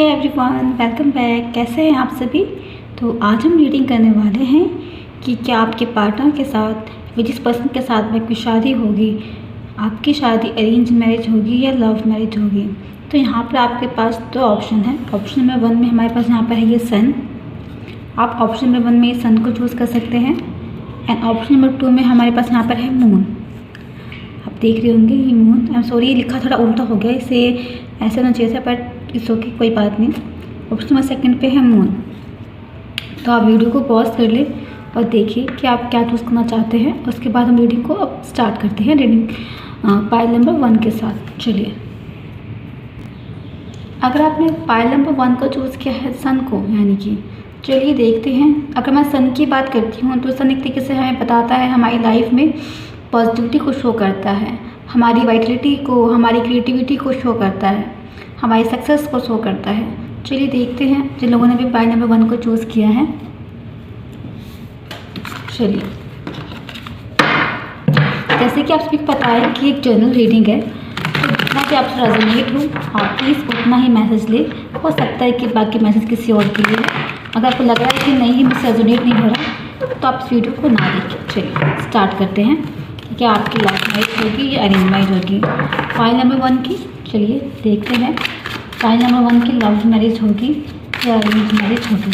Hey everyone, welcome back. कैसे हैं आप सभी। तो आज हम रीडिंग करने वाले हैं कि क्या आपके पार्टनर के साथ या जिस पर्सन के साथ में आपकी शादी होगी, आपकी शादी अरेंज मैरिज होगी या लव मैरिज होगी। तो यहाँ पर आपके पास दो ऑप्शन है। ऑप्शन नंबर 1 में हमारे पास यहाँ पर है ये सन। आप ऑप्शन नंबर 1 में सन को चूज़ कर सकते हैं एंड ऑप्शन नंबर 2 में हमारे पास यहाँ पर है मून। आप देख रहे होंगे ये मून, आई एम सॉरी ये लिखा थोड़ा उल्टा हो गया, इसे ऐसा ना चाहिए था, बट इस ओके कोई बात नहीं। ऑप्शन नंबर 2 पे है मून। तो आप वीडियो को पॉज कर लें और देखिए कि आप क्या चूज़ करना चाहते हैं। उसके बाद हम रीडिंग को अब स्टार्ट करते हैं, रीडिंग पाइल नंबर 1 के साथ। चलिए, अगर आपने पाइल नंबर 1 को चूज़ किया है सन को, यानी कि चलिए देखते हैं। अगर मैं सन की बात करती हूँ तो सन एक तरीके से हमें बताता है हमारी लाइफ में पॉजिटिविटी को शो करता है, हमारी वाइटलिटी को, हमारी क्रिएटिविटी को शो करता है, हमारी सक्सेस को शो करता है। चलिए देखते हैं जिन लोगों ने भी पाइल नंबर 1 को चूज़ किया है। चलिए, जैसे कि आप सभी को पता है कि एक जनरल रीडिंग है, तो जितना कि आपसे रेजोनेट हो आप प्लीज़ उतना ही मैसेज ले। हो सकता है कि बाकी मैसेज किसी और के लिए है। अगर आपको लग रहा है कि नहीं मुझसे रेजोनेट नहीं हो रहा तो आप इस वीडियो को ना देखें। चलिए स्टार्ट करते हैं कि क्या आपकी लव मैरिज होगी या अरेंज मैरिज होगी। पाइल नंबर 1 की चलिए देखते हैं, पाइल नंबर 1 की लव मैरिज होगी या अरेंज मैरिज होगी।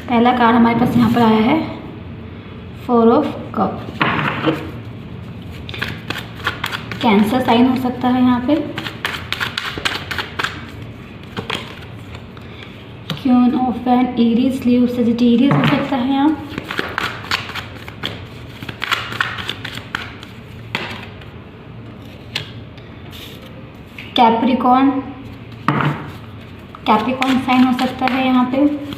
पहला कार्ड हमारे पास यहाँ पर आया है 4 ऑफ कप। कैंसर साइन हो सकता है यहाँ पे। क्वीन ऑफ वैन, एरीज, लीव, सजिटेरियस हो सकता है यहाँ। कैप्रिकॉर्न, कैप्रिकॉर्न साइन हो सकता है यहाँ पे।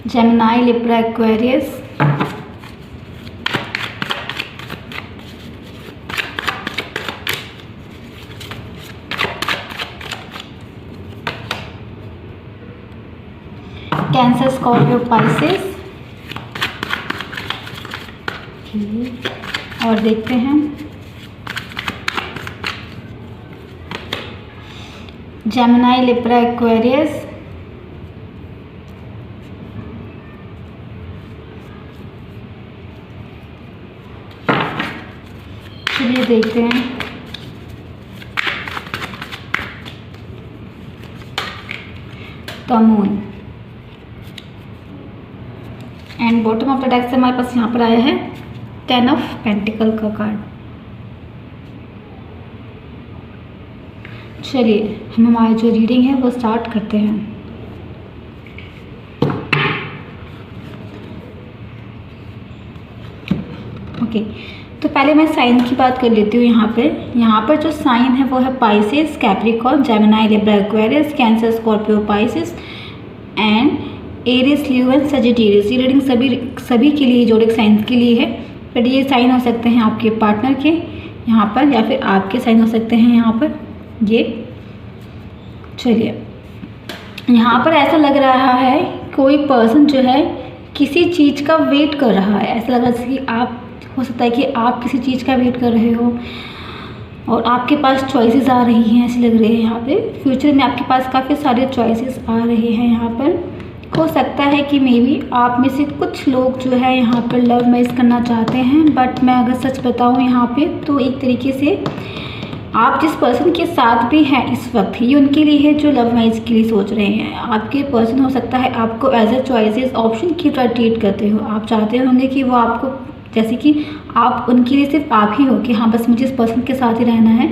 Gemini, Libra, Aquarius. Cancer, Scorpio, Pisces. और देखते हैं जेमिनी, लिब्रा, एक्वेरियस। चलिए देखते हैं the moon and bottom of the deck से हमारे पास यहाँ पर आया है 10 ऑफ पेंटिकल का कार्ड। चलिए हम हमारी जो रीडिंग है वो स्टार्ट करते हैं। ओके, तो पहले मैं साइन की बात कर लेती हूँ। यहाँ पर जो साइन है वो है Pisces, Capricorn, Gemini, Libra, Aquarius, Cancer, Scorpio, Pisces and Aries, leave and Sagittarius. ये रीडिंग सभी के लिए, जोडिक साइंस के लिए है। बट ये साइन हो सकते हैं आपके पार्टनर के यहाँ पर, या फिर आपके साइन हो सकते हैं यहाँ पर ये। चलिए, यहाँ पर ऐसा लग रहा है कोई पर्सन जो है किसी चीज़ का वेट कर रहा है। ऐसा लग रहा है कि आप, हो सकता है कि आप किसी चीज़ का वेट कर रहे हो और आपके पास चॉइसेस आ रही हैं, ऐसे लग रहे हैं यहाँ पे। फ्यूचर में आपके पास काफ़ी सारे चॉइसेस आ रहे हैं यहाँ पर। हो सकता है कि मे बी आप में से कुछ लोग जो है यहाँ पर लव मैरिज करना चाहते हैं। बट मैं अगर सच बताऊँ यहाँ पे, तो एक तरीके से आप जिस पर्सन के साथ भी हैं इस वक्त, ये उनके लिए है जो लव मैरिज के लिए सोच रहे हैं। आपके पर्सन हो सकता है आपको एज अ चॉइसेस, ऑप्शन की तरह ट्रीट करते हो। आप चाहते होंगे कि वो आपको, जैसे कि आप उनके लिए सिर्फ आप ही हो कि हाँ बस मुझे इस पर्सन के साथ ही रहना है।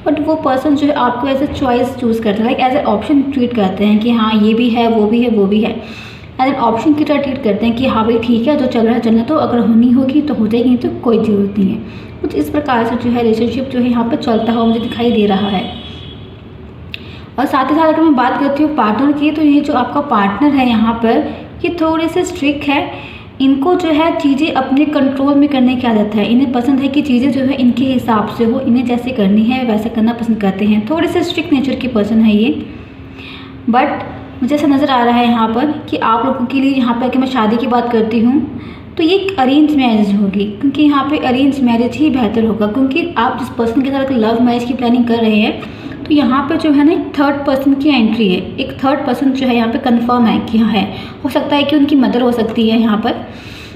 बट वो पर्सन जो है आपको एज अ चॉइस चूज़ करता है, एज ए ऑप्शन ट्रीट करते हैं कि हाँ ये भी है, वो भी है, वो भी है। एज एन ऑप्शन की तरह ट्रीट करते हैं कि हाँ भाई ठीक है, जो चल रहा है चलना, तो अगर होनी होगी तो हो जाएगी, नहीं तो कोई ज़रूरत नहीं है। कुछ इस प्रकार से जो है रिलेशनशिप जो है यहाँ पर चलता हुआ मुझे दिखाई दे रहा है। और साथ ही साथ अगर मैं बात करती हूँ पार्टनर की, तो ये जो आपका पार्टनर है यहाँ पर, ये थोड़े से स्ट्रिक्ट है। इनको जो है चीज़ें अपने कंट्रोल में करने की आदत है। इन्हें पसंद है कि चीज़ें जो है इनके हिसाब से हो, इन्हें जैसे करनी है वैसे करना पसंद करते हैं। थोड़े से स्ट्रिक्ट नेचर के पर्सन है ये। बट मुझे ऐसा नज़र आ रहा है यहाँ पर कि आप लोगों के लिए यहाँ पर अगर मैं शादी की बात करती हूँ तो ये एक अरेंज मैरिज होगी, क्योंकि यहाँ पे अरेंज मैरिज ही बेहतर होगा। क्योंकि आप जिस पर्सन के साथ लव मैरिज की प्लानिंग कर रहे हैं तो यहाँ पे जो है ना एक थर्ड पर्सन की एंट्री है। एक थर्ड पर्सन जो है यहाँ पे कंफर्म है कि हाँ है। हो सकता है कि उनकी मदर हो सकती है यहाँ पर,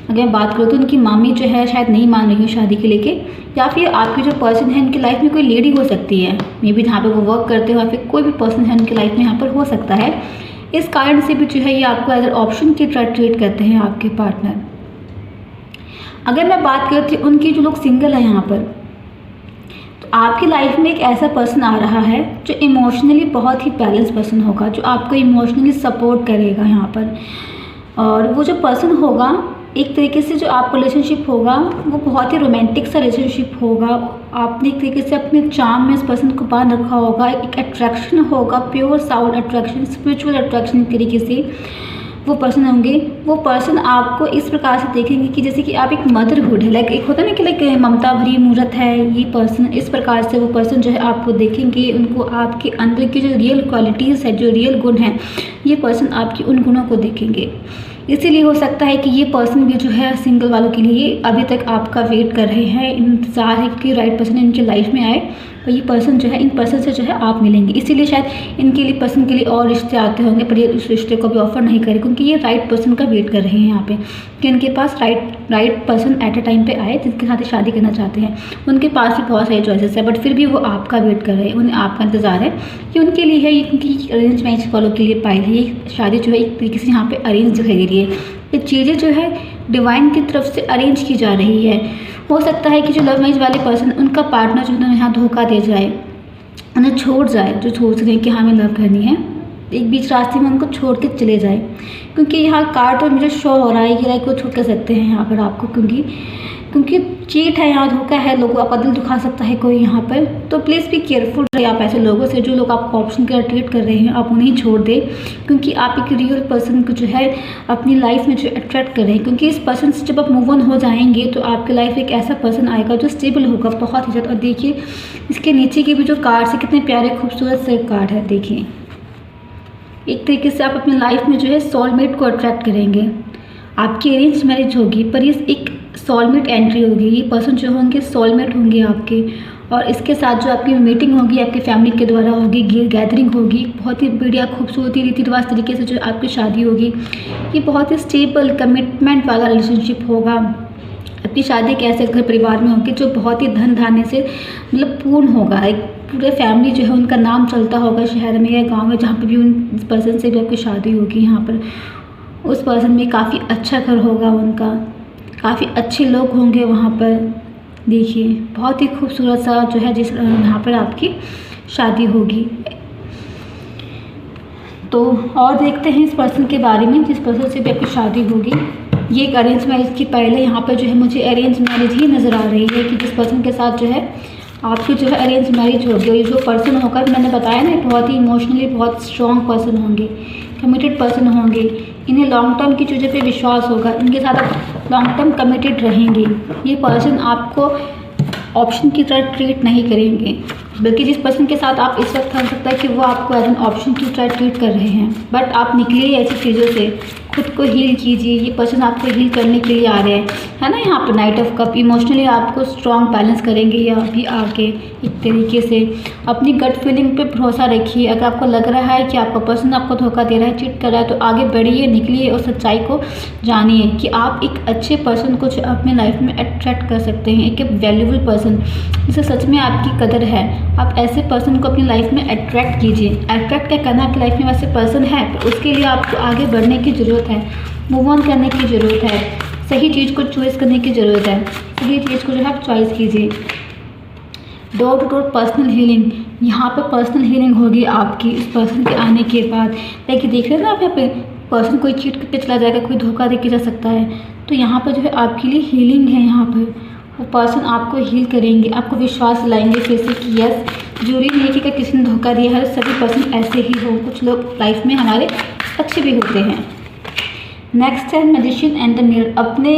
अगर मैं बात करूँ तो उनकी मामी जो है शायद नहीं मान रही हो शादी के लेके, या फिर आपके जो पर्सन है उनकी लाइफ में कोई लेडी हो सकती है, मे बी जहाँ पे वो वर्क करते हो, या फिर कोई भी पर्सन है उनकी लाइफ में यहाँ पर हो सकता है। इस कारण से भी जो है ये आपको एज ऑप्शन की तरह ट्रीट करते हैं आपके पार्टनर। अगर मैं बात करती हूँ उनकी जो लोग सिंगल है यहाँ पर, तो आपकी लाइफ में एक ऐसा पर्सन आ रहा है जो इमोशनली बहुत ही बैलेंस पर्सन होगा, जो आपको इमोशनली सपोर्ट करेगा यहाँ पर। और वो जो पर्सन होगा एक तरीके से जो आपका रिलेशनशिप होगा वो बहुत ही रोमांटिक सा रिलेशनशिप होगा। आपने एक तरीके से अपने चार्म में इस पर्सन को बांध रखा होगा, एक अट्रैक्शन होगा, pure sound attraction, spiritual attraction एक तरीके से वो पर्सन होंगे। वो पर्सन आपको इस प्रकार से देखेंगे कि जैसे कि आप एक मदरहुड है, लाइक एक होता है ना कि लाइक ममता भरी मूरत है ये पर्सन, इस प्रकार से वो पर्सन जो है आपको देखेंगे। उनको आपके अंदर की जो रियल क्वालिटीज़ है, जो रियल गुण है, ये पर्सन आपकी उन गुणों को देखेंगे। इसीलिए हो सकता है कि ये पर्सन भी जो है सिंगल वालों के लिए अभी तक आपका वेट कर रहे हैं, इंतज़ार है कि राइट पर्सन इनकी लाइफ में आए और ये पर्सन जो है इन पर्सन से जो है आप मिलेंगे। इसीलिए शायद इनके लिए पर्सन के लिए और रिश्ते आते होंगे, पर ये उस रिश्ते को भी ऑफर नहीं करे, क्योंकि ये राइट पर्सन का वेट कर रहे हैं यहाँ पे कि इनके पास right person at a time पे आए जिसके साथ शादी करना चाहते हैं। उनके पास भी बहुत सारे चॉइसेस है, बट फिर भी वो आपका वेट कर रहे हैं, उन्हें आपका इंतज़ार है कि उनके लिए है ये, क्योंकि अरेंज मैरिज वालों के लिए पाई है ये शादी जो है एक तरीके से यहाँ पे अरेंज दिखाई दे रही है। ये चीज़ें जो है डिवाइन की तरफ से अरेंज की जा रही है। हो सकता है कि जो लव मैरिज वाले पर्सन, उनका पार्टनर जो उन्हें यहाँ धोखा दे जाए, उन्हें छोड़ जाए, जो सोच रहे हैं कि हमें लव करनी है, एक बीच रास्ते में उनको छोड़ के चले जाए। क्योंकि यहाँ कार्ड और मुझे शो हो रहा है कि लाइक वो छूट कर सकते हैं यहाँ पर आपको, क्योंकि चीट है यहाँ, धोखा है, लोगों का दिल दुखा सकता है कोई यहाँ पर। तो प्लीज़ बी केयरफुल रहिए आप ऐसे लोगों से, जो लोग आपको ऑप्शन का ट्रीट कर रहे हैं, आप उन्हें छोड़ दें। क्योंकि आप एक रियल पर्सन को जो है अपनी लाइफ में जो अट्रैक्ट कर रहे हैं, क्योंकि इस पर्सन से जब आप मूव ऑन हो जाएंगे तो आपकी लाइफ एक ऐसा पर्सन आएगा जो स्टेबल होगा बहुत ही ज़्यादा। और देखिए इसके नीचे के भी जो कार्ड है कितने प्यारे खूबसूरत से कार्ड है। देखिए एक तरीके से आप अपनी लाइफ में जो है सोलमेट को अट्रैक्ट करेंगे। आपकी अरेंज मैरिज होगी पर ये एक सोलमेट एंट्री होगी। ये पर्सन जो होंगे सोलमेट होंगे आपके, और इसके साथ जो आपकी मीटिंग होगी आपकी फैमिली के द्वारा होगी, गैदरिंग होगी, बहुत ही बढ़िया खूबसूरती रीति रिवाज तरीके से जो आपकी शादी होगी। ये बहुत ही स्टेबल कमिटमेंट वाला रिलेशनशिप होगा। आपकी शादी एक ऐसे घर परिवार में होगी जो बहुत ही धन धान्य से मतलब पूर्ण होगा। एक पूरे फैमिली जो है उनका नाम चलता होगा शहर में या गाँव में, जहाँ पर भी उन पर्सन से भी आपकी शादी होगी। यहाँ पर उस पर्सन में काफ़ी अच्छा घर होगा उनका, काफ़ी अच्छे लोग होंगे वहाँ पर। देखिए बहुत ही खूबसूरत सा जो है जिस यहाँ पर आपकी शादी होगी। तो और देखते हैं इस पर्सन के बारे में जिस पर्सन से भी आपकी शादी होगी। ये एक अरेंज मैरिज की पहले यहाँ पर जो है मुझे अरेंज मैरिज ही नज़र आ रही है कि जिस पर्सन के साथ जो है आपकी जो है अरेंज मैरिज होगी। और ये जो पर्सन होगा मैंने बताया ना बहुत ही इमोशनली बहुत स्ट्रॉन्ग पर्सन होंगे, कमिटेड पर्सन होंगे। इन्हें लॉन्ग टर्म की चीज़ों पे विश्वास होगा, इनके साथ आप लॉन्ग टर्म कमिटेड रहेंगे। ये पर्सन आपको ऑप्शन की तरह ट्रीट नहीं करेंगे, बल्कि जिस पर्सन के साथ आप इस वक्त हो सकता है कि वो आपको एज एन ऑप्शन की तरह ट्रीट कर रहे हैं। बट आप निकलिए ऐसी चीज़ों से, खुद को हील कीजिए। ये पर्सन आपको हील करने के लिए आ रहे हैं, है ना। यहाँ पर नाइट ऑफ कप इमोशनली आपको स्ट्रॉन्ग बैलेंस करेंगे या अभी आके एक तरीके से अपनी गट फीलिंग पे भरोसा रखिए। अगर आपको लग रहा है कि आपका पर्सन आपको धोखा दे रहा है, चीट कर रहा है, तो आगे बढ़िए, निकलिए और सच्चाई को जानिए कि आप एक अच्छे पर्सन को अपने लाइफ में अट्रैक्ट कर सकते हैं, एक वैल्यूबल पर्सन जिसे सच में आपकी कदर है। आप ऐसे पर्सन को अपनी लाइफ में अट्रैक्ट कीजिए। अट्रैक्ट क्या करना, आपकी लाइफ में वैसे पर्सन है, पर उसके लिए आपको आगे बढ़ने की ज़रूरत है, मूव ऑन करने की ज़रूरत है, सही चीज़ को चॉइस करने की ज़रूरत है। सही चीज़ को जो है आप चॉइस कीजिए। Door to door personal healing, यहाँ पर पर्सनल हीलिंग होगी आपकी इस पर्सन के आने के बाद। देखिए देख रहे हैं ना आप, यहाँ पे पर्सन कोई चीट करके चला जाएगा, कोई धोखा दे के जा सकता है, तो यहाँ पर जो है आपके लिए हीलिंग है। यहाँ पर वो पर्सन आपको हील करेंगे, आपको विश्वास दिलाएंगे फिर से कि यस जरूरी नहीं है कि किसी ने धोखा दिया है, सभी पर्सन ऐसे ही हो, कुछ लोग लाइफ में हमारे अच्छे भी होते हैं। नेक्स्ट है मैजिशियन एंड द मिरर। अपने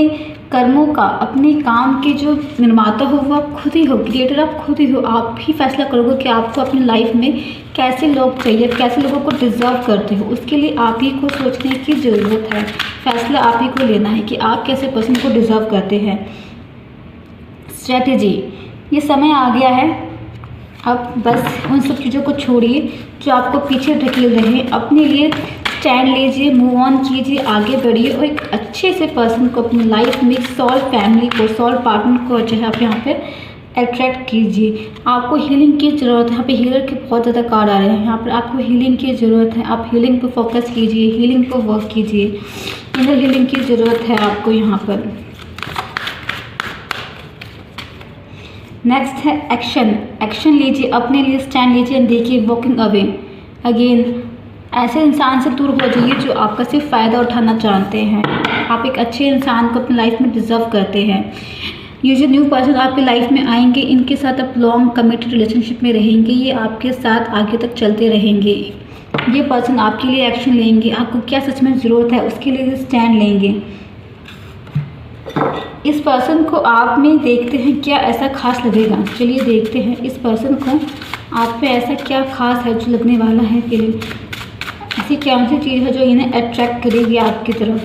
कर्मों का, अपने काम के जो निर्माता हो वो आप खुद ही हो, क्रिएटर आप खुद ही हो। आप ही फैसला करोगे कि आपको अपनी लाइफ में कैसे लोग चाहिए, कैसे लोगों को डिज़र्व करते हो। उसके लिए आप ही को सोचने की ज़रूरत है, फैसला आप ही को लेना है कि आप कैसे पर्सन को डिज़र्व करते हैं। स्ट्रैटेजी, ये समय आ गया है, अब बस उन सब चीज़ों को छोड़िए जो आपको पीछे ढकेल रहे हैं। अपने लिए स्टैंड लीजिए, मूव ऑन कीजिए, आगे बढ़िए और एक अच्छे से पर्सन को अपनी लाइफ में, सॉल्व फैमिली को, सॉल्व पार्टनर को जो है आप यहाँ पे अट्रैक्ट कीजिए। आपको हीलिंग की ज़रूरत है। यहाँ पे हीलर के बहुत ज़्यादा कार्ड आ रहे हैं। यहाँ पर आपको हीलिंग की ज़रूरत है। आप हीलिंग पर फोकस कीजिए, हीलिंग पर वर्क कीजिए। इनर हीलिंग की ज़रूरत है आपको यहाँ पर। नेक्स्ट है एक्शन। एक्शन लीजिए, अपने लिए स्टैंड लीजिए एंड देखिए वॉकिंग अवे। अगेन ऐसे इंसान से दूर हो जाइए जो आपका सिर्फ फ़ायदा उठाना चाहते हैं। आप एक अच्छे इंसान को अपनी लाइफ में डिज़र्व करते हैं। ये जो न्यू पर्सन आपकी लाइफ में आएंगे, इनके साथ आप लॉन्ग कमिटेड रिलेशनशिप में रहेंगे। ये आपके साथ आगे तक चलते रहेंगे। ये पर्सन आपके लिए एक्शन लेंगे। आपको क्या सच में ज़रूरत है उसके लिए स्टैंड लेंगे। इस पर्सन को आप में देखते हैं क्या ऐसा खास लगेगा। चलिए देखते हैं इस पर्सन को आप पे ऐसा क्या खास है जो लगने वाला है फीलिंग। ऐसी कौन सी चीज़ है जो इन्हें अट्रैक्ट करेगी आपकी तरफ।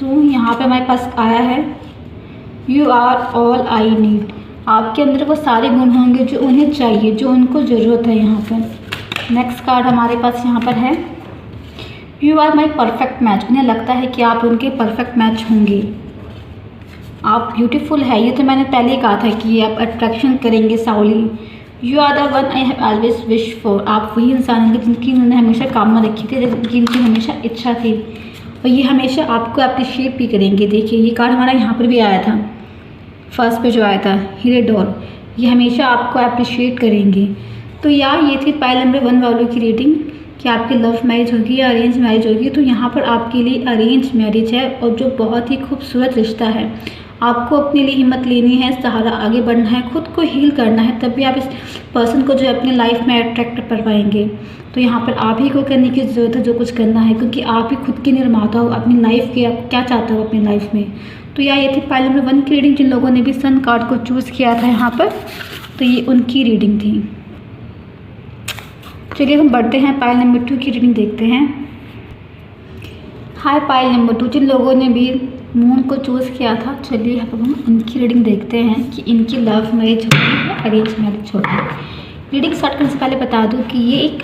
तो यहाँ पे हमारे पास आया है you are all I need. आपके अंदर वो सारे गुण होंगे जो उन्हें चाहिए, जो उनको ज़रूरत है। यहाँ पर नेक्स्ट कार्ड हमारे पास यहाँ पर है you are my perfect match. उन्हें लगता है कि आप उनके परफेक्ट मैच होंगे। आप ब्यूटीफुल है, ये तो मैंने पहले ही कहा था कि आप अट्रैक्शन करेंगे साउली। You are the one I have always wish for. आप वही इंसान होंगे जिनकी उन्होंने हमेशा कामना रखी थी, जिनकी हमेशा इच्छा थी, और ये हमेशा आपको अप्रिशिएट भी करेंगे। देखिए ये कार्ड हमारा यहाँ पर भी आया था, फर्स्ट पे जो आया था हीरे डोर। ये हमेशा आपको अप्रिशिएट करेंगे। तो यार ये थी पाइल नंबर 1 वालों की रीडिंग कि आपकी लव मैरिज होगी या अरेंज मैरिज होगी। तो यहाँ पर आपके लिए अरेंज मैरिज है और जो बहुत ही खूबसूरत रिश्ता है। आपको अपने लिए हिम्मत लेनी है, सहारा आगे बढ़ना है, खुद को हील करना है, तब भी आप इस पर्सन को जो है अपनी लाइफ में अट्रैक्ट कर पाएंगे। तो यहाँ पर आप ही को करने की ज़रूरत है जो कुछ करना है, क्योंकि आप ही खुद की निर्माता हो अपनी लाइफ के। आप क्या चाहते हो अपनी लाइफ में। तो यार ये थी पाइल नंबर 1 की रीडिंग। जिन लोगों ने भी सन कार्ड को चूज़ किया था यहाँ पर, तो ये उनकी रीडिंग थी। चलिए हम बढ़ते हैं, पाइल नंबर 2 की रीडिंग देखते हैं। हाय पाइल नंबर 2, जिन लोगों ने भी मून को चूज़ किया था, चलिए अब हम उनकी रीडिंग देखते हैं कि इनकी लव मैरिज होगी या अरेंज मैरिज होगी। रीडिंग स्टार्ट करने से पहले बता दूं कि ये एक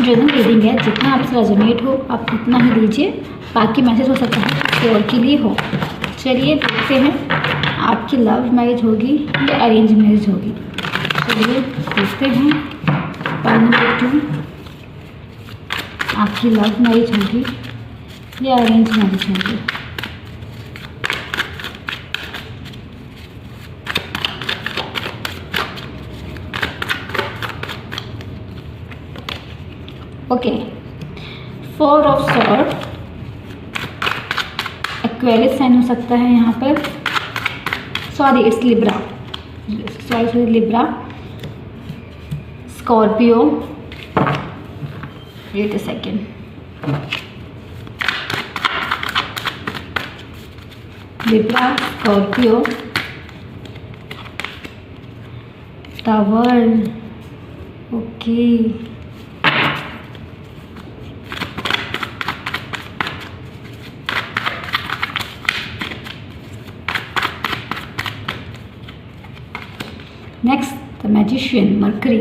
जनरल रीडिंग है। जितना आपसे रेजोनेट हो आप उतना ही लीजिए, बाकी मैसेज हो सकता है किसी और के लिए हो। चलिए देखते हैं आपकी लव मैरिज होगी या अरेंज मैरिज होगी। चलिए देखते हैं पाइल नंबर 2, आपकी लव मैरिज होगी या अरेंज मैरिज होगी। Okay, 4 of swords, Aquarius sign हो सकता है यहाँ पर। Sorry it's Libra, sorry Libra, Scorpio, wait a second, Libra, Scorpio, tower. Okay, next the magician, Mercury,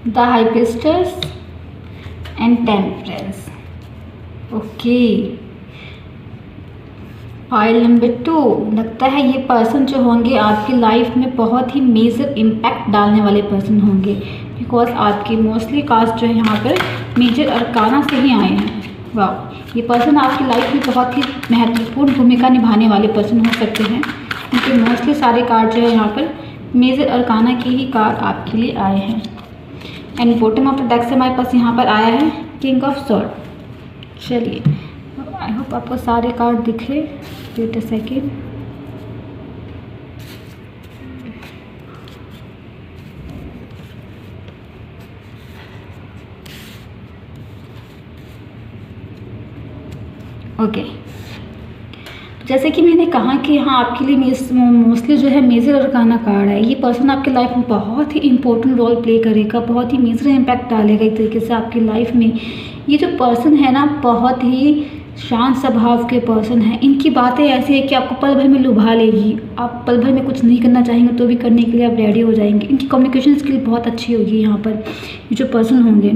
the high priestess and temperance. Okay, pile number 2, लगता है ये person जो होंगे आपकी लाइफ में बहुत ही मेजर इम्पैक्ट डालने वाले पर्सन होंगे, बिकॉज आपकी मोस्टली कास्ट जो है यहाँ पर मेजर अरकाना से ही आए हैं। वाह, ये पर्सन आपकी लाइफ में बहुत ही महत्वपूर्ण भूमिका निभाने वाले पर्सन हो सकते हैं, क्योंकि मोस्टली सारे कार्ड जो है यहाँ पर मेजर अरकाना के ही कार्ड आपके लिए आए हैं। And bottom of the deck से हमारे पास यहाँ पर आया है किंग ऑफ सॉर्ड। चलिए, आई होप आपको सारे कार्ड दिखे। Wait a second. ओके, जैसे कि मैंने कहा कि हाँ आपके लिए मोस्टली जो है मेजर अरकाना कार्ड है। ये पर्सन आपके लाइफ में बहुत ही इंपॉर्टेंट रोल प्ले करेगा, बहुत ही मेजर इम्पैक्ट डालेगा एक तरीके से आपकी लाइफ में। ये जो पर्सन है ना, बहुत ही शांत स्वभाव के पर्सन है। इनकी बातें ऐसी है कि आपको पल भर में लुभा लेगी। आप पल भर में कुछ नहीं करना चाहेंगे तो भी करने के लिए आप रेडी हो जाएंगे। इनकी कम्युनिकेशन स्किल बहुत अच्छी होगी यहाँ पर, ये जो पर्सन होंगे।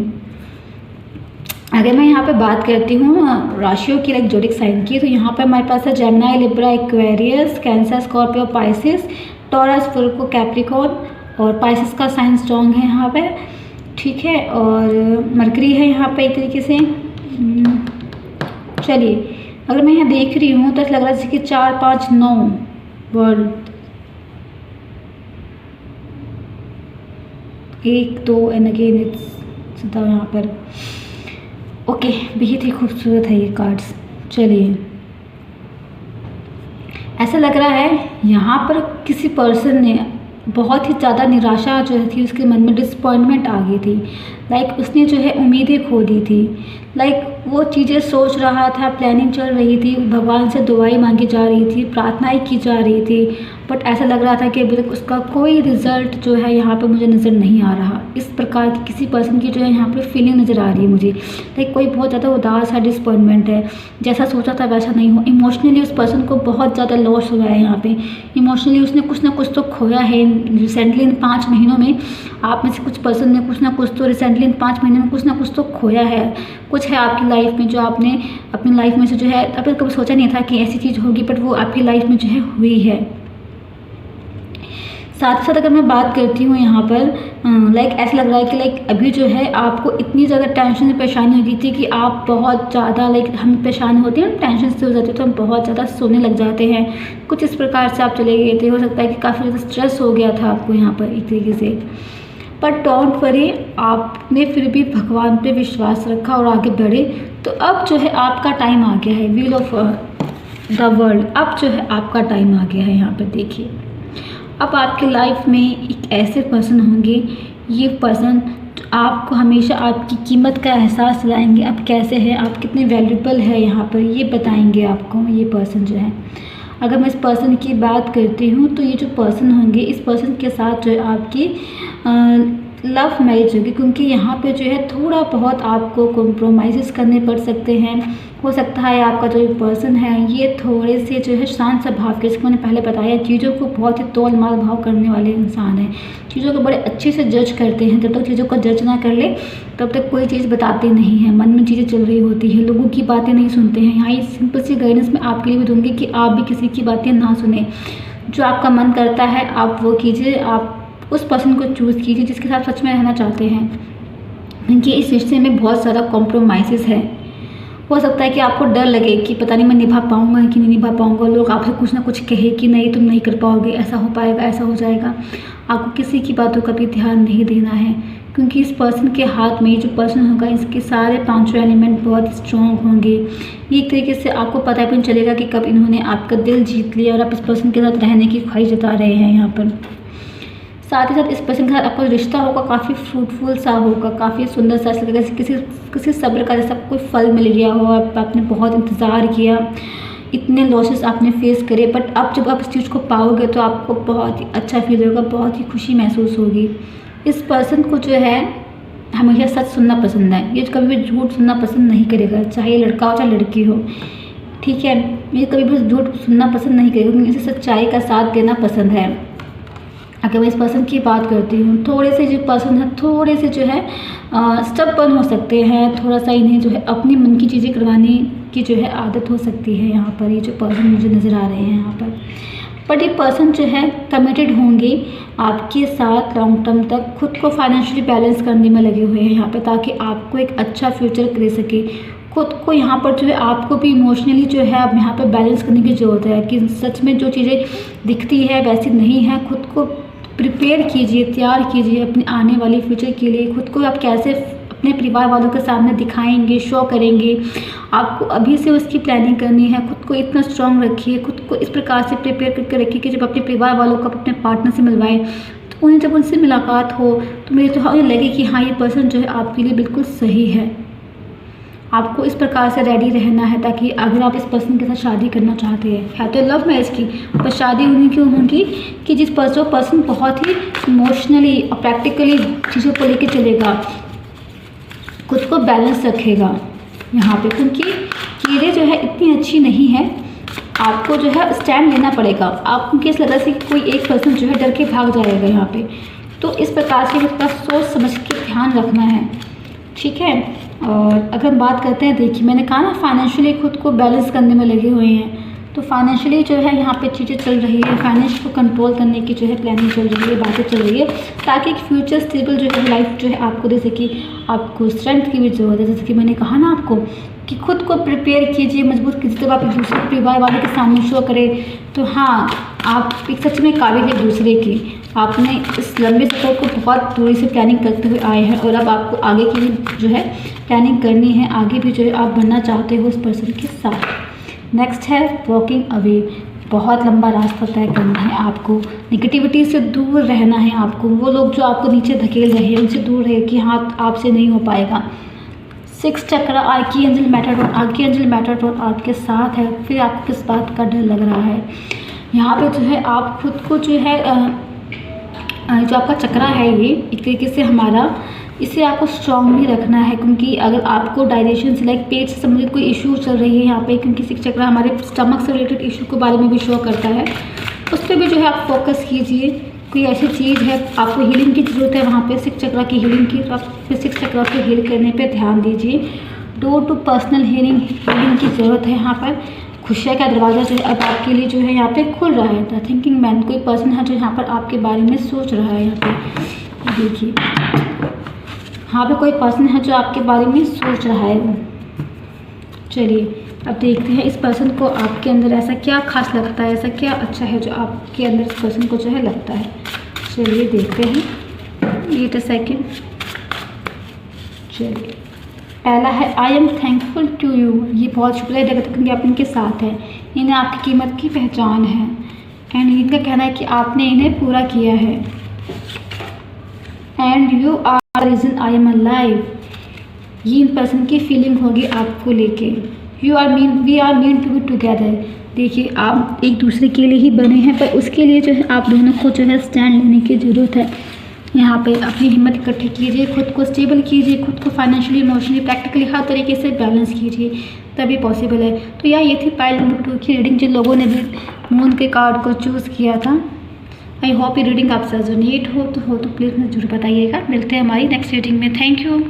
अगर मैं यहाँ पे बात करती हूँ राशियों की, लाइक जोडिक साइन की, तो यहाँ पे हमारे पास है Gemini, Libra, Aquarius, Cancer, Scorpio, Pisces, Taurus, Virgo, Capricorn, और पाइसिस का साइन स्ट्रॉन्ग है यहाँ पे, ठीक है। और मरकरी है यहाँ पे एक तरीके से। चलिए, अगर मैं यहाँ देख रही हूँ तो ऐसा लग रहा है जैसे कि 4, 5, 9 वर्ल्ड, 1, 2 एंड अगेन इट्स यहाँ पर। ओके, बेहद ही खूबसूरत है ये कार्ड्स। चलिए, ऐसा लग रहा है यहाँ पर किसी पर्सन ने बहुत ही ज़्यादा निराशा जो थी उसके मन में, डिसअपॉइंटमेंट आ गई थी। लाइक उसने जो है उम्मीदें खो दी थी। लाइक वो चीज़ें सोच रहा था, प्लानिंग चल रही थी, भगवान से दुआएं मांगी जा रही थी, प्रार्थनाएं की जा रही थी, बट ऐसा लग रहा था कि अभी तक उसका कोई रिजल्ट जो है यहाँ पे मुझे नज़र नहीं आ रहा। इस प्रकार की किसी पर्सन की जो है यहाँ पे फीलिंग नज़र आ रही है मुझे। लाइक कोई बहुत ज़्यादा उदास है, डिसअपॉइंटमेंट है, जैसा सोचा था वैसा नहीं हो। इमोशनली उस पर्सन को बहुत ज़्यादा लॉस हुआ है यहाँ पे। इमोशनली उसने कुछ ना कुछ तो खोया है रिसेंटली इन 5 महीनों में। आप में से कुछ पर्सन ने कुछ ना कुछ तो रिसेंटली इन 5 महीनों में कुछ ना कुछ तो खोया है। कुछ है आपकी लाइफ में जो आपने अपनी लाइफ में से जो है आपने कभी सोचा नहीं था कि ऐसी चीज़ होगी, बट वो आपकी लाइफ में जो है हुई है। साथ ही साथ अगर मैं बात करती हूँ यहाँ पर, लाइक ऐसा लग रहा है कि लाइक अभी जो है आपको इतनी ज़्यादा टेंशन से परेशानी हो गई थी कि आप बहुत ज़्यादा, लाइक हम परेशान होते हैं टेंशन से हो जाते हैं तो हम बहुत ज़्यादा सोने लग जाते हैं। कुछ इस प्रकार से आप चले गए थे। हो सकता है कि काफ़ी ज़्यादा स्ट्रेस हो गया था आपको यहाँ पर एक तरीके से, पर डोंट वरी, आपने फिर भी भगवान पे विश्वास रखा और आगे बढ़े। तो अब जो है आपका टाइम आ गया है, व्हील ऑफ द वर्ल्ड, अब जो है आपका टाइम आ गया है यहाँ पर। देखिए, अब आपकी लाइफ में एक ऐसे पर्सन होंगे, ये पर्सन आपको हमेशा आपकी कीमत का एहसास दिलाएंगे। आप कैसे हैं, आप कितने वैल्यूबल है यहाँ पर, ये बताएंगे आपको ये पर्सन जो है। अगर मैं इस पर्सन की बात करती हूँ तो ये जो पर्सन होंगे, इस पर्सन के साथ जो है आपकी लव मैरिज होगी, क्योंकि यहाँ पे जो है थोड़ा बहुत आपको कॉम्प्रोमाइज़ करने पड़ सकते हैं। हो सकता है आपका जो पर्सन है ये थोड़े से जो है शांत स्वभाव के, जैसे मैंने पहले बताया, चीज़ों को बहुत ही तौल माल भाव करने वाले इंसान हैं। चीज़ों को बड़े अच्छे से जज करते हैं। जब तक चीज़ों को जज ना कर ले तब तक कोई चीज़ बताते नहीं हैं। मन में चीज़ें चल रही होती हैं, लोगों की बातें नहीं सुनते हैं। यहाँ ये सिंपल सी गाइडेंस मैं आपके लिए भी दूँगी कि आप भी किसी की बातें ना सुने। जो आपका मन करता है आप वो कीजिए। आप उस पर्सन को चूज़ कीजिए जिसके साथ सच में रहना चाहते हैं, क्योंकि इस रिश्ते में बहुत ज़्यादा कॉम्प्रोमाइज़ है। हो सकता है कि आपको डर लगे कि पता नहीं मैं निभा पाऊँगा कि नहीं निभा पाऊँगा, लोग आपसे कुछ ना कुछ कहे कि नहीं तुम नहीं कर पाओगे, ऐसा हो पाएगा, ऐसा हो जाएगा। आपको किसी की बातों का भी ध्यान नहीं देना है, क्योंकि इस पर्सन के हाथ में जो पर्सन होगा इसके सारे 5 एलिमेंट बहुत स्ट्रॉन्ग होंगे। ये एक तरीके से आपको पता भी नहीं चलेगा कि कब इन्होंने आपका दिल जीत लिया और आप इस पर्सन के साथ रहने की ख्वाहिश जता रहे हैं यहाँ पर। साथ ही साथ इस पर्सन के साथ आपका रिश्ता होगा काफ़ी फ्रूटफुल सा होगा, काफ़ी सुंदर सा लगेगा, किसी सब्र का जैसा कोई फल मिल गया हो। आपने बहुत इंतज़ार किया, इतने लॉसेस आपने फेस करे, बट अब जब आप इस चीज़ को पाओगे तो आपको बहुत ही अच्छा फील होगा, बहुत ही खुशी महसूस होगी। इस पर्सन को जो है हमेशा सच सुनना पसंद है। ये कभी भी झूठ सुनना पसंद नहीं करेगा, चाहे लड़का हो चाहे लड़की हो, ठीक है। ये कभी भी झूठ सुनना पसंद नहीं करेगा, क्योंकि इसे सच्चाई का साथ देना पसंद है। अगर मैं इस पर्सन की बात करती हूँ, थोड़े से जो पर्सन है थोड़े से जो है स्टबर्न हो सकते हैं। थोड़ा सा इन्हें जो है अपनी मन की चीज़ें करवाने की जो है आदत हो सकती है यहाँ पर। ये जो पर्सन मुझे नज़र आ रहे हैं यहाँ पर, बट ये पर्सन जो है कमिटेड होंगे आपके साथ लॉन्ग टर्म तक। खुद को फाइनेंशियली बैलेंस करने में लगे हुए हैं यहाँ पर, ताकि आपको एक अच्छा फ्यूचर दे सके। खुद को यहाँ पर जो है आपको भी इमोशनली जो है अब यहाँ पर बैलेंस करने की ज़रूरत है कि सच में जो चीज़ें दिखती है वैसी नहीं है। खुद को प्रिपेयर कीजिए, तैयार कीजिए अपने आने वाले फ्यूचर के लिए। खुद को आप कैसे अपने परिवार वालों के सामने दिखाएंगे, शो करेंगे, आपको अभी से उसकी प्लानिंग करनी है। खुद को इतना स्ट्रांग रखिए, खुद को इस प्रकार से प्रिपेयर करके रखिए कि जब अपने परिवार वालों को अपने पार्टनर से मिलवाएं तो उन्हें जब उनसे मुलाकात हो तो मेरे तो उन्हें लगे कि हाँ, ये पर्सन जो है आपके लिए बिल्कुल सही है। आपको इस प्रकार से रेडी रहना है ताकि अगर आप इस पर्सन के साथ शादी करना चाहते हैं, है तो लव मैरिज की, पर शादी उन्हीं की होगी कि जिस पर्सन बहुत ही इमोशनली और प्रैक्टिकली चीज़ों को लेकर चलेगा, खुद को बैलेंस रखेगा यहाँ पे, क्योंकि चीज़ें जो है इतनी अच्छी नहीं है। आपको जो है स्टैंड लेना पड़ेगा। आपको किस तरह से कोई एक पर्सन जो है डर के भाग जाएगा यहाँ पे, तो इस प्रकार से थोड़ा सोच समझ के ध्यान रखना है, ठीक है। और अगर हम बात करते हैं, देखिए मैंने कहा ना फाइनेंशियली खुद को बैलेंस करने में लगे हुए हैं, तो फाइनेंशियली जो है यहाँ पे चीज़ें चल रही है, फाइनेंस को कंट्रोल करने की जो है प्लानिंग चल रही है, बातें चल रही है, ताकि एक फ्यूचर स्टेबल जो है लाइफ जो है आपको, जैसे कि आपको स्ट्रेंथ की भी ज़रूरत है। जैसे कि मैंने कहा ना आपको कि खुद को प्रिपेयर कीजिए, मजबूत कीजिए, जब आप एक दूसरे परिवार वालों के सामने शो करें तो हाँ, आप एक सच में काबिल एक दूसरे की। आपने इस लंबे सफ़र को बहुत दूरी से प्लानिंग करते हुए आए हैं और अब आपको आगे की भी जो है प्लानिंग करनी है, आगे भी जो है आप बनना चाहते हो उस पर्सन के साथ। नेक्स्ट है वॉकिंग अवे। बहुत लंबा रास्ता तय करना है आपको, निगेटिविटी से दूर रहना है आपको। वो लोग जो आपको नीचे धकेल रहे हैं उनसे दूर रहे कि हाँ, आपसे नहीं हो पाएगा। 6 चक्र आर्कएंजल मेटाट्रॉन आपके साथ है। फिर आपको किस बात का डर लग रहा है यहाँ पे जो है, आप खुद को जो है जो आपका चक्रा है ये एक तरीके से हमारा, इसे आपको स्ट्रांग भी रखना है, क्योंकि अगर आपको डाइजेशन से लाइक पेट से संबंधित कोई इशू चल रही है यहाँ पे, क्योंकि 6 चक्र हमारे स्टमक से रिलेटेड इशू के बारे में भी शो करता है, उस पर भी जो है आप फोकस कीजिए। कोई ऐसी चीज़ है आपको हीलिंग की ज़रूरत है वहाँ पे 6 चक्र की हीलिंग की, तो आप फिर 6 चक्र को हील करने पे ध्यान दीजिए। डोर टू पर्सनल हीलिंग की ज़रूरत है यहाँ पर। खुशियाँ का दरवाज़ा जो है अब आपके लिए जो है यहाँ पे खुल रहा है। द थिंकिंग मैन, कोई पर्सन है जो यहाँ पर आपके बारे में सोच रहा है। यहाँ पे देखिए, यहाँ पे कोई पर्सन है जो आपके बारे में सोच रहा है। चलिए अब देखते हैं इस पर्सन को आपके अंदर ऐसा क्या खास लगता है, ऐसा क्या अच्छा है जो आपके अंदर इस पर्सन को जो है लगता है। चलिए देखते हैं, वेट अ सेकेंड। चलिए, पहला है I am thankful to you. ये बहुत शुक्रिया अदा करते क्योंकि आप इनके साथ हैं, इन्हें आपकी कीमत की पहचान है एंड इनका कहना है कि आपने इन्हें पूरा किया है। And you are reason I am alive. ये इन पर्सन की फीलिंग होगी आपको लेके। We are meant to be together. देखिए, आप एक दूसरे के लिए ही बने हैं, पर उसके लिए जो है आप दोनों को जो है स्टैंड लेने की ज़रूरत है। यहाँ पे अपनी हिम्मत इकट्ठी कीजिए, खुद को स्टेबल कीजिए, खुद को फाइनेंशियली, इमोशनली, प्रैक्टिकली हर तरीके से बैलेंस कीजिए, तभी पॉसिबल है। तो यार, ये थी पाइल नंबर 2 की रीडिंग। जिन लोगों ने भी मून के कार्ड को चूज़ किया था, आई होप ये रीडिंग आपसे रेजोनेट हो तो प्लीज़ मुझे जरूर बताइएगा। मिलते हैं हमारी नेक्स्ट रीडिंग में। Thank you.